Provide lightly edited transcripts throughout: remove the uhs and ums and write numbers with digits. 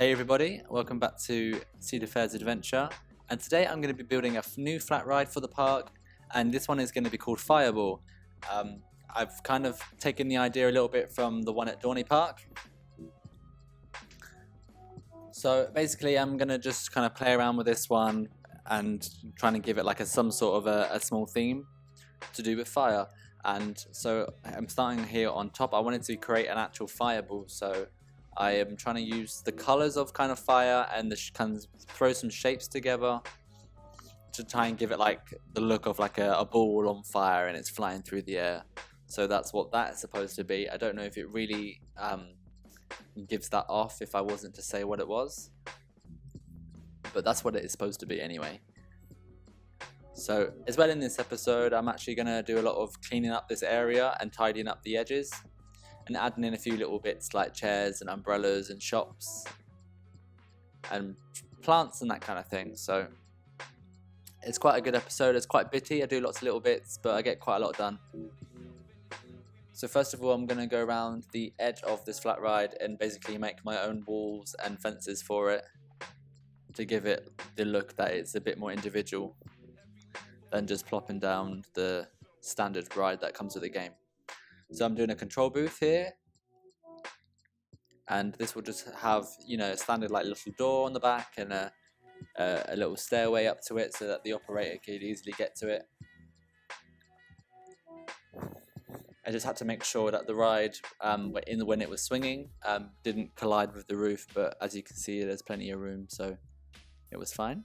Hey everybody, welcome back to Cedar's Adventure, and today I'm going to be building a new flat ride for the park, and this one is going to be called Fireball. I've kind of taken the idea a little bit from the one at Dorney Park. So basically I'm going to just kind of play around with this one and trying to give it like some sort of a small theme to do with fire. And so I'm starting here on top. I wanted to create an actual fireball, so I am trying to use the colors of kind of fire and kind of throw some shapes together to try and give it like the look of like a ball on fire and it's flying through the air. So that's what that is supposed to be. I don't know if it really gives that off if I wasn't to say what it was, but that's what it is supposed to be anyway. So as well in this episode, I'm actually going to do a lot of cleaning up this area and tidying up the edges, and adding in a few little bits like chairs and umbrellas and shops and plants and that kind of thing. So it's quite a good episode. It's quite bitty. I do lots of little bits, but I get quite a lot done. So first of all, I'm going to go around the edge of this flat ride and basically make my own walls and fences for it to give it the look that it's a bit more individual than just plopping down the standard ride that comes with the game. So I'm doing a control booth here, and this will just have, you know, a standard like little door on the back and a little stairway up to it so that the operator could easily get to it. I just had to make sure that the ride, when it was swinging, didn't collide with the roof, but as you can see there's plenty of room, so it was fine.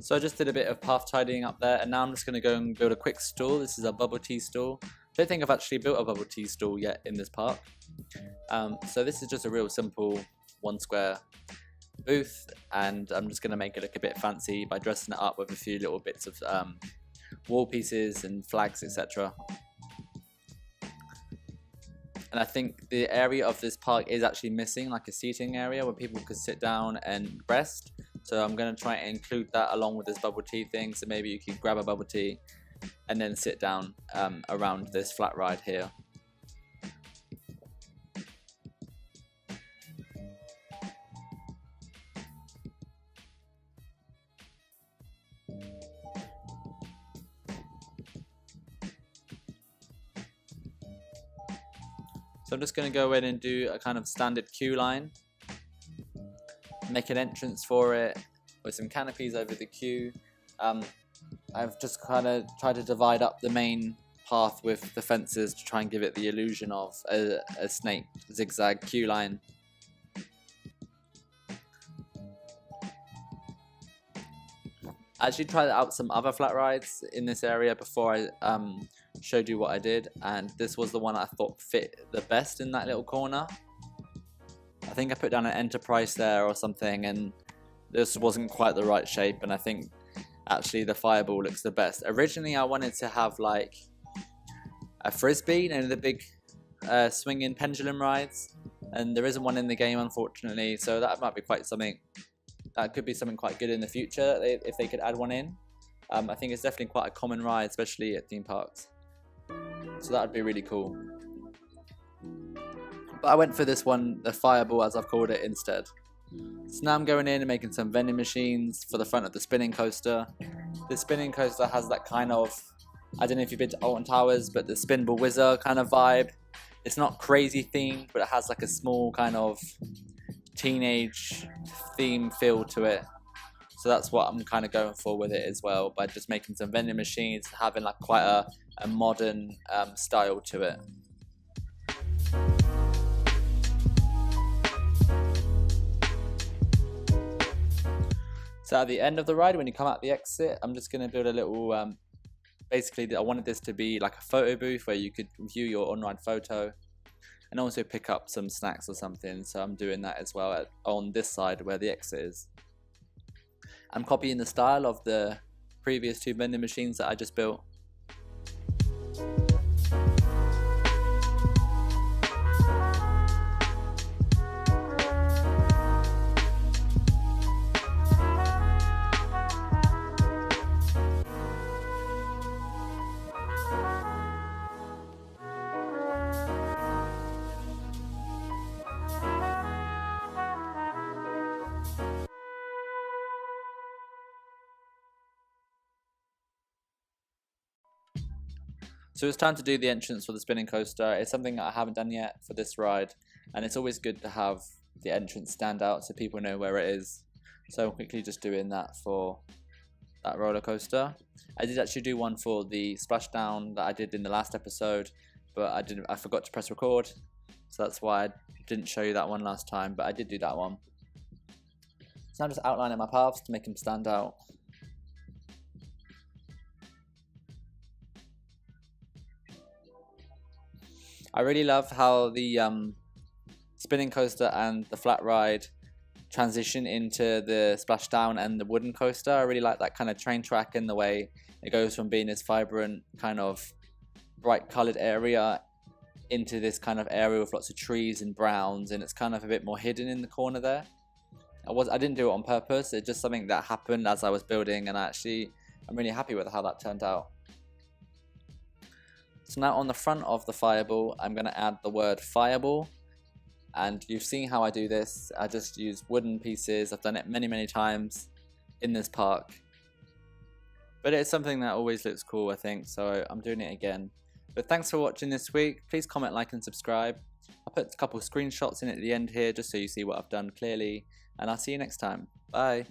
So I just did a bit of path tidying up there, and now I'm just going to go and build a quick stall. This is a bubble tea stall. I don't think I've actually built a bubble tea stall yet in this park. So this is just a real simple 1 square booth, and I'm just going to make it look a bit fancy by dressing it up with a few little bits of wall pieces and flags, etc. And I think the area of this park is actually missing like a seating area where people could sit down and rest. So I'm going to try and include that along with this bubble tea thing, so maybe you can grab a bubble tea and then sit down around this flat ride here. So I'm just going to go in and do a kind of standard queue line. Make an entrance for it with some canopies over the queue. I've just kind of tried to divide up the main path with the fences to try and give it the illusion of a snake zigzag queue line. I actually tried out some other flat rides in this area before I showed you what I did, and this was the one I thought fit the best in that little corner. I think I put down an Enterprise there or something, and this wasn't quite the right shape, and I think actually the fireball looks the best. Originally I wanted to have like a frisbee, you know, the big swinging pendulum rides, and there isn't one in the game unfortunately, so that might be quite something, that could be something quite good in the future if they could add one in. I think it's definitely quite a common ride, especially at theme parks, so that would be really cool. But I went for this one, the fireball as I've called it instead. So now I'm going in and making some vending machines for the front of the spinning coaster. The spinning coaster has that kind of, I don't know if you've been to Alton Towers, but the Spinball Whizzer kind of vibe. It's not crazy themed, but it has like a small kind of teenage theme feel to it. So that's what I'm kind of going for with it as well, by just making some vending machines, having like quite a modern style to it. So at the end of the ride, when you come out the exit, I'm just going to build a little, basically I wanted this to be like a photo booth where you could view your on-ride photo and also pick up some snacks or something. So I'm doing that as well on this side where the exit is. I'm copying the style of the previous 2 vending machines that I just built. So it's time to do the entrance for the spinning coaster. It's something that I haven't done yet for this ride, and it's always good to have the entrance stand out so people know where it is. So I'm quickly just doing that for that roller coaster. I did actually do one for the splashdown that I did in the last episode, but I forgot to press record, so that's why I didn't show you that one last time, but I did do that one. So I'm just outlining my paths to make them stand out. I really love how the spinning coaster and the flat ride transition into the splashdown and the wooden coaster. I really like that kind of train track and the way it goes from being this vibrant kind of bright colored area into this kind of area with lots of trees and browns, and it's kind of a bit more hidden in the corner there. I didn't do it on purpose, it's just something that happened as I was building, and I'm really happy with how that turned out. So now on the front of the fireball, I'm going to add the word fireball, and you've seen how I do this. I just use wooden pieces. I've done it many times in this park, but it's something that always looks cool, I think, so I'm doing it again. But thanks for watching this week. Please comment, like and subscribe. I'll put a couple of screenshots in at the end here just so you see what I've done clearly, and I'll see you next time. Bye.